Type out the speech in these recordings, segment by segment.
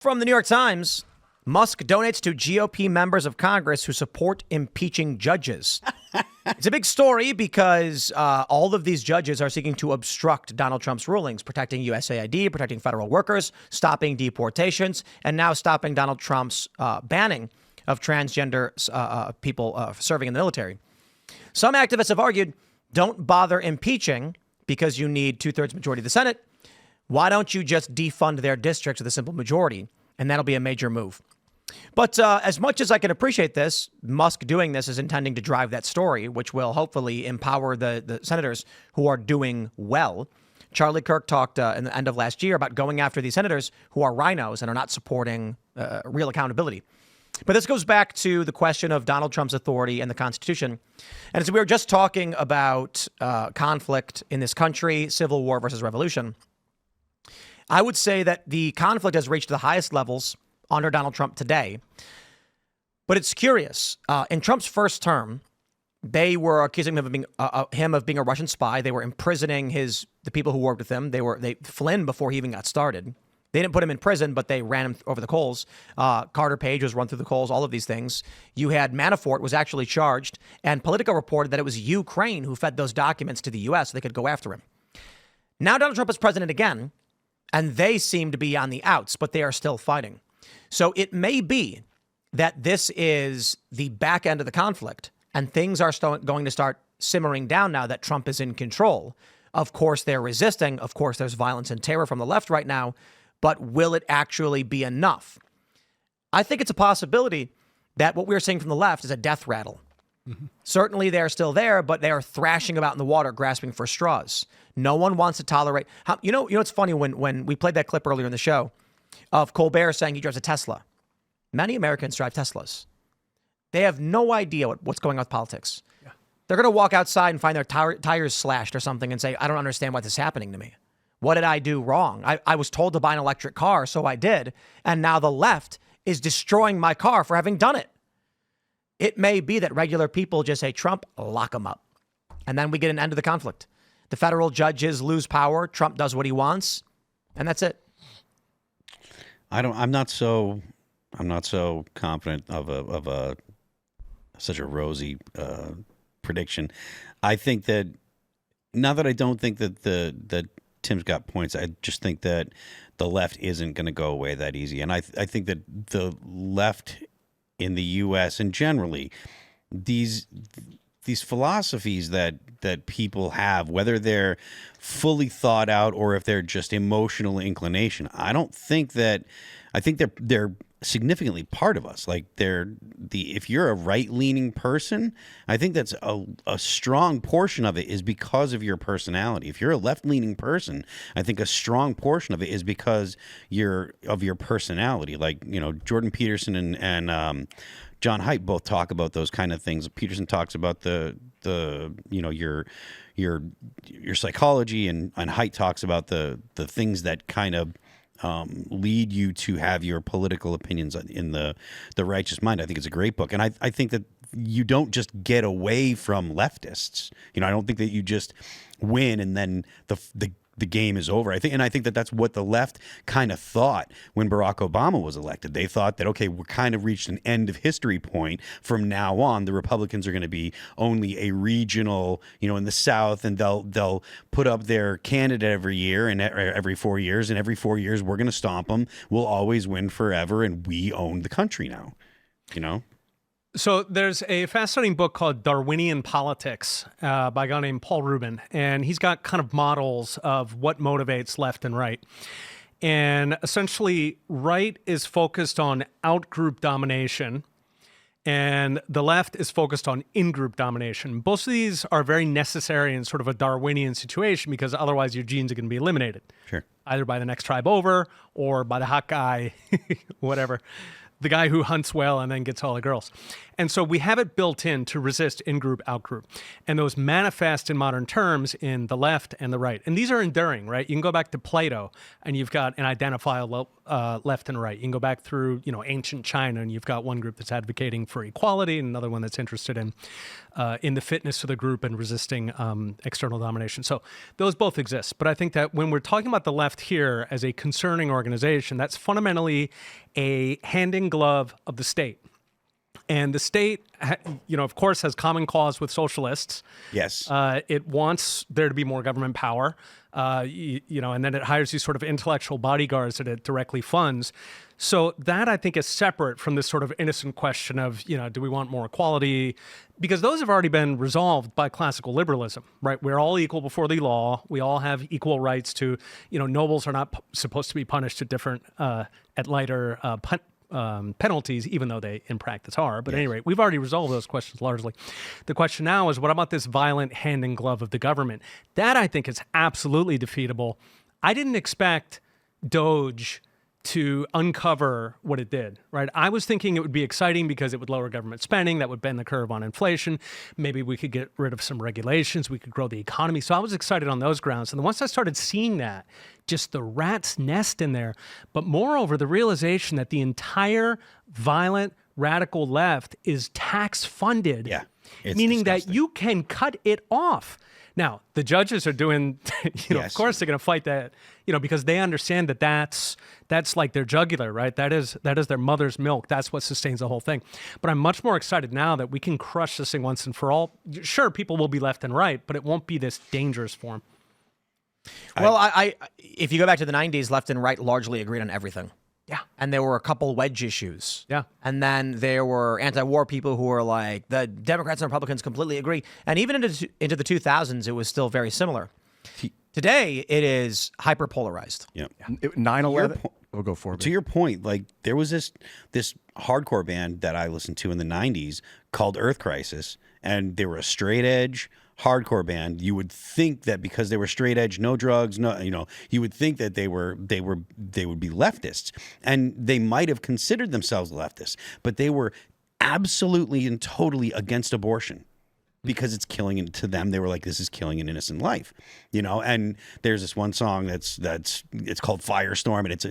From the New York Times, Musk donates to GOP members of Congress who support impeaching judges. It's a big story because all of these judges are seeking to obstruct Donald Trump's rulings, protecting USAID, protecting federal workers, stopping deportations, and now stopping Donald Trump's banning of transgender people serving in the military. Some activists have argued, don't bother impeaching because you need 2/3 majority of the Senate. Why don't you just defund their districts with a simple majority? And that'll be a major move. But as much as I can appreciate this, Musk doing this is intending to drive that story, which will hopefully empower the senators who are doing well. Charlie Kirk talked in the end of last year about going after these senators who are rhinos and are not supporting real accountability. But this goes back to the question of Donald Trump's authority and the Constitution. And as we were just talking about conflict in this country, civil war versus revolution, I would say that the conflict has reached the highest levels under Donald Trump today. But it's curious. In Trump's first term, they were accusing him of being a Russian spy. They were imprisoning the people who worked with him. They Flynn before he even got started. They didn't put him in prison, but they ran him over the coals. Carter Page was run through the coals, all of these things. You had Manafort was actually charged, and Politico reported that it was Ukraine who fed those documents to the U.S. so they could go after him. Now Donald Trump is president again, and they seem to be on the outs, but they are still fighting. So it may be that this is the back end of the conflict, and things are going to start simmering down now that Trump is in control. Of course, they're resisting. Of course, there's violence and terror from the left right now. But will it actually be enough? I think it's a possibility that what we're seeing from the left is a death rattle. Mm-hmm. Certainly they're still there, but they are thrashing about in the water, grasping for straws. No one wants to tolerate. You know, it's funny when we played that clip earlier in the show of Colbert saying he drives a Tesla. Many Americans drive Teslas. They have no idea what's going on with politics. Yeah. They're going to walk outside and find their tires slashed or something and say, I don't understand why this is happening to me. What did I do wrong? I was told to buy an electric car, so I did. And now the left is destroying my car for having done it. It may be that regular people just say, Trump, lock him up. And then we get an end to the conflict. The federal judges lose power. Trump does what he wants. And that's it. I'm not so confident of such a rosy prediction. I think that now that I don't think that Tim's got points. I just think that the left isn't going to go away that easy. And I think that the left in the U.S. and generally these philosophies that people have, whether they're fully thought out or if they're just emotional inclination, I think they're significantly part of us. Like if you're a right-leaning person, I think that's a strong portion of it is because of your personality. If you're a left-leaning person, I think a strong portion of it is because of your personality. Like, you know, Jordan Peterson and John Haidt both talk about those kind of things. Peterson talks about the you know, your psychology, and Haidt talks about the things that kind of lead you to have your political opinions in the righteous mind. I think it's a great book. And I think that you don't just get away from leftists. You know, I don't think that you just win and then the game is over. I think that that's what the left kind of thought when Barack Obama was elected. They thought that, okay, we're kind of reached an end of history point. From now on, the Republicans are going to be only a regional, you know, in the South, and they'll put up their candidate every year and every 4 years, and every 4 years we're going to stomp them. We'll always win forever, and we own the country now, you know? So there's a fascinating book called Darwinian Politics by a guy named Paul Rubin, and he's got kind of models of what motivates left and right. And essentially, right is focused on out-group domination, and the left is focused on in-group domination. Both of these are very necessary in sort of a Darwinian situation because otherwise your genes are going to be eliminated. Sure. Either by the next tribe over or by the hot guy, whatever. The guy who hunts well and then gets all the girls. And so we have it built in to resist in-group, out-group. And those manifest in modern terms in the left and the right. And these are enduring, right? You can go back to Plato and you've got an identifiable left and right. You can go back through, ancient China and you've got one group that's advocating for equality and another one that's interested in the fitness of the group and resisting external domination. So those both exist. But I think that when we're talking about the left here as a concerning organization, that's fundamentally a hand in glove of the state. And the state, of course, has common cause with socialists. Yes. It wants there to be more government power, and then it hires these sort of intellectual bodyguards that it directly funds. So that, I think, is separate from this sort of innocent question of, do we want more equality? Because those have already been resolved by classical liberalism, right? We're all equal before the law. We all have equal rights to, nobles are not supposed to be punished at lighter penalties, even though they in practice are. But at any rate, we've already resolved those questions largely. The question now is, what about this violent hand in glove of the government? That, I think, is absolutely defeatable. I didn't expect Doge to uncover what it did, right? I was thinking it would be exciting because it would lower government spending, that would bend the curve on inflation. Maybe we could get rid of some regulations, we could grow the economy. So I was excited on those grounds. And then once I started seeing that, just the rat's nest in there, but moreover, the realization that the entire violent radical left is tax funded, meaning disgusting. that you can cut it off. Now, the judges are doing, of course they're going to fight that, because they understand that that's like their jugular, right? That is their mother's milk. That's what sustains the whole thing. But I'm much more excited now that we can crush this thing once and for all. Sure, people will be left and right, but it won't be this dangerous form. Well, if you go back to the 90s, left and right largely agreed on everything. Yeah. And there were a couple wedge issues. Yeah. And then there were anti-war people who were like, the Democrats and Republicans completely agree. And even into the 2000s, it was still very similar. Today, it is hyper-polarized. Yeah. 9/11. We'll go forward. To your point, like there was this hardcore band that I listened to in the 90s called Earth Crisis, and they were a straight edge hardcore band. You would think that because they were straight edge, no drugs, you would think that they would be leftists, and they might have considered themselves leftists, but they were absolutely and totally against abortion because it's killing it to them. They were like, this is killing an innocent life, and there's this one song it's called Firestorm, and it's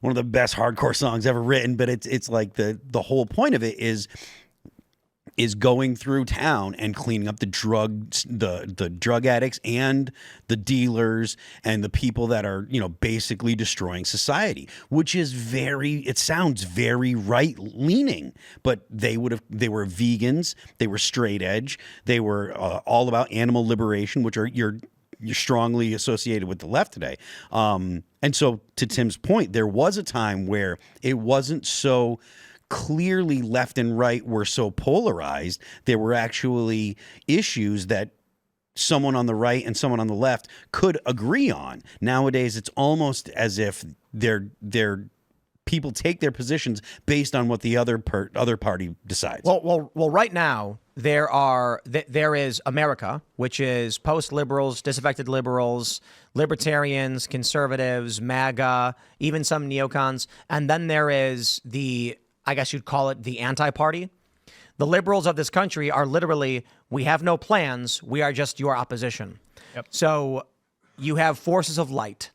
one of the best hardcore songs ever written, but it's like the whole point of it is going through town and cleaning up the drug addicts and the dealers and the people that are, basically destroying society, which is it sounds very right leaning, but they were vegans. They were straight edge. They were all about animal liberation, which you're strongly associated with the left today. And so to Tim's point, there was a time where it wasn't so clearly left and right were so polarized. There were actually issues that someone on the right and someone on the left could agree on. Nowadays, it's almost as if they're people take their positions based on what the other party decides. Well, right now there is America, which is post-liberals, disaffected liberals, libertarians, conservatives, MAGA, even some neocons, and then there is I guess you'd call it the anti-party. The liberals of this country are literally, we have no plans, we are just your opposition. Yep. So you have forces of light,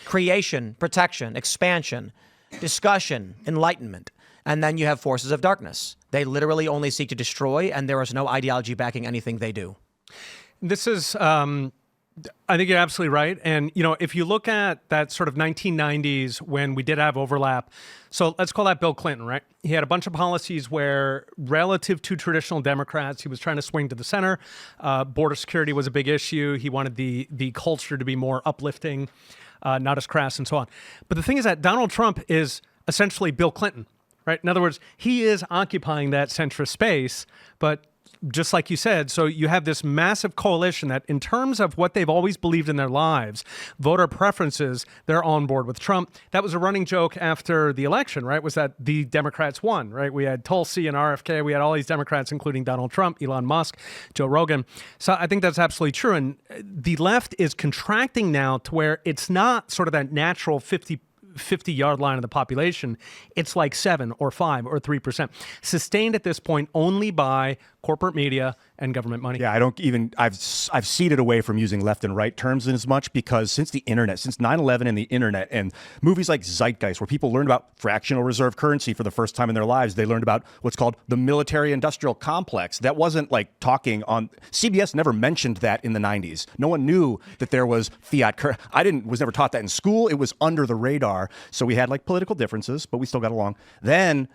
creation, protection, expansion, discussion, enlightenment, and then you have forces of darkness. They literally only seek to destroy, and there is no ideology backing anything they do. This is... I think you're absolutely right. And, if you look at that sort of 1990s when we did have overlap, so let's call that Bill Clinton, right? He had a bunch of policies where relative to traditional Democrats, he was trying to swing to the center. Border security was a big issue. He wanted the culture to be more uplifting, not as crass and so on. But the thing is that Donald Trump is essentially Bill Clinton, right? In other words, he is occupying that centrist space, but just like you said, so you have this massive coalition that in terms of what they've always believed in their lives, voter preferences, they're on board with Trump. That was a running joke after the election, right? Was that the Democrats won, right? We had Tulsi and RFK. We had all these Democrats, including Donald Trump, Elon Musk, Joe Rogan. So I think that's absolutely true. And the left is contracting now to where it's not sort of that natural 50 50-yard line of the population, it's like 7 or 5 or 3%. Sustained at this point only by corporate media and government money. Yeah, I've ceded away from using left and right terms as much because since the internet, since 9/11 and the internet and movies like Zeitgeist, where people learned about fractional reserve currency for the first time in their lives, they learned about what's called the military industrial complex. That wasn't like talking on CBS never mentioned that in the 90s. No one knew that there was fiat currency. Was never taught that in school. It was under the radar. So we had like political differences, but we still got along. Then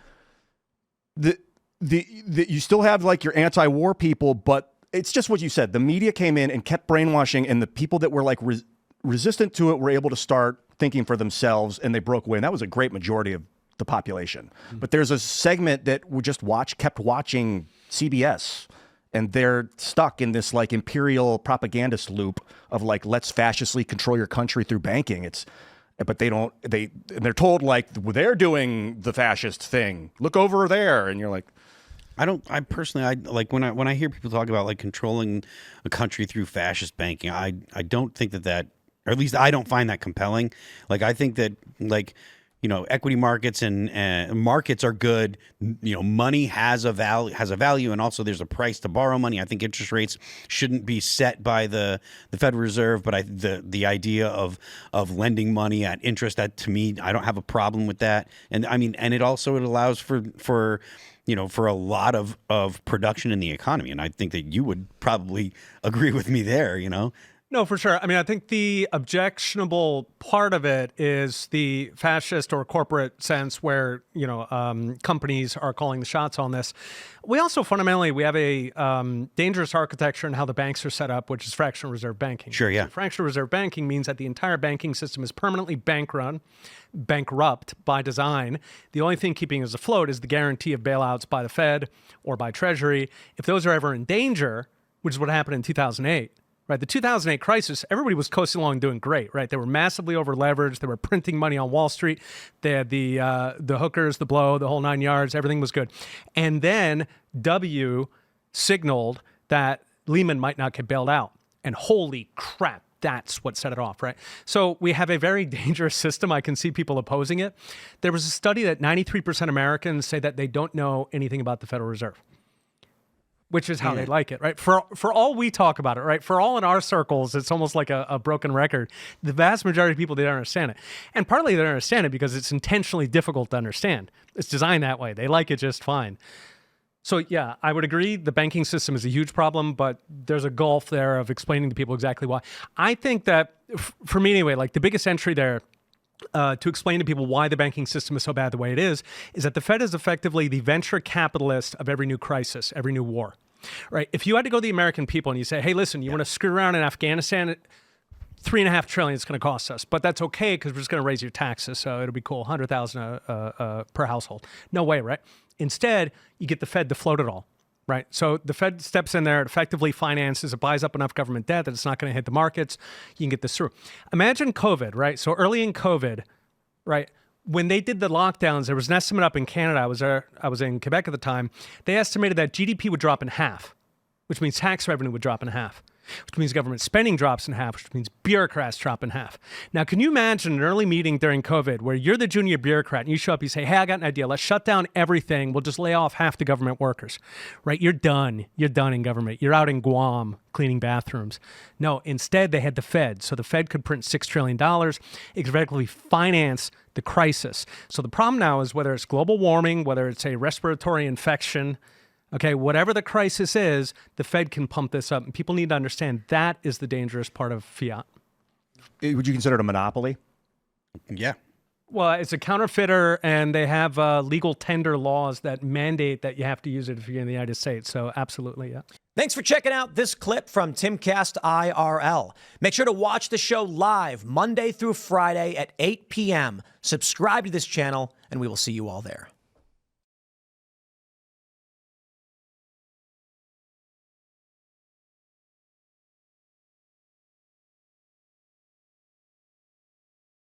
you still have like your anti-war people, but it's just what you said. The media came in and kept brainwashing, and the people that were like resistant to it were able to start thinking for themselves, and they broke away. And that was a great majority of the population. Mm-hmm. But there's a segment that would just kept watching CBS, and they're stuck in this like imperial propagandist loop of like, let's fascistly control your country through banking. But they're told like they're doing the fascist thing. Look over there, and you're like, I like when I hear people talk about like controlling a country through fascist banking, I don't think that, or at least I don't find that compelling. Like, I think that, like, you know, equity markets and markets are good. You know, money has a value, and also there's a price to borrow money. I think interest rates shouldn't be set by the Federal Reserve, but the idea of lending money at interest, that to me, I don't have a problem with that. And I mean, and it allows for you know, for a lot of production in the economy. And I think that you would probably agree with me there, you know? No, for sure. I mean, I think the objectionable part of it is the fascist or corporate sense where, you know, companies are calling the shots on this. We also fundamentally, we have a dangerous architecture in how the banks are set up, which is fractional reserve banking. Sure, yeah. So fractional reserve banking means that the entire banking system is permanently bankrupt by design. The only thing keeping us afloat is the guarantee of bailouts by the Fed or by Treasury. If those are ever in danger, which is what happened in 2008, right? The 2008 crisis, everybody was coasting along doing great, right? They were massively over-leveraged. They were printing money on Wall Street. They had the hookers, the blow, the whole 9 yards. Everything was good. And then W signaled that Lehman might not get bailed out. And holy crap, that's what set it off, right? So we have a very dangerous system. I can see people opposing it. There was a study that 93% Americans say that they don't know anything about the Federal Reserve, which is how they like it, right? For all we talk about it, right? For all in our circles, it's almost like a broken record. The vast majority of people, they don't understand it. And partly they don't understand it because it's intentionally difficult to understand. It's designed that way. They like it just fine. So yeah, I would agree the banking system is a huge problem, but there's a gulf there of explaining to people exactly why. I think that, for me anyway, like the biggest entry there to explain to people why the banking system is so bad the way it is that the Fed is effectively the venture capitalist of every new crisis, every new war, right? If you had to go to the American people and you say, hey, listen, you want to screw around in Afghanistan, $3.5 trillion is going to cost us, but that's okay because we're just going to raise your taxes, so it'll be cool, $100,000 per household. No way, right? Instead, you get the Fed to float it all, right? So the Fed steps in there, it effectively finances, it buys up enough government debt that it's not going to hit the markets. You can get this through. Imagine COVID, right? So early in COVID, right, when they did the lockdowns, there was an estimate up in Canada. I was in Quebec at the time. They estimated that GDP would drop in half, which means tax revenue would drop in half, which means government spending drops in half, which means bureaucrats drop in half. Now, can you imagine an early meeting during COVID where you're the junior bureaucrat and you show up, you say, hey, I got an idea. Let's shut down everything. We'll just lay off half the government workers, right? You're done. You're done in government. You're out in Guam cleaning bathrooms. No, instead, they had the Fed. So the Fed could print $6 trillion. It could effectively finance the crisis. So the problem now is whether it's global warming, whether it's a respiratory infection, okay, whatever the crisis is, the Fed can pump this up. And people need to understand that is the dangerous part of fiat. Would you consider it a monopoly? Yeah. Well, it's a counterfeiter, and they have legal tender laws that mandate that you have to use it if you're in the United States. So absolutely, yeah. Thanks for checking out this clip from Timcast IRL. Make sure to watch the show live Monday through Friday at 8 p.m. Subscribe to this channel, and we will see you all there.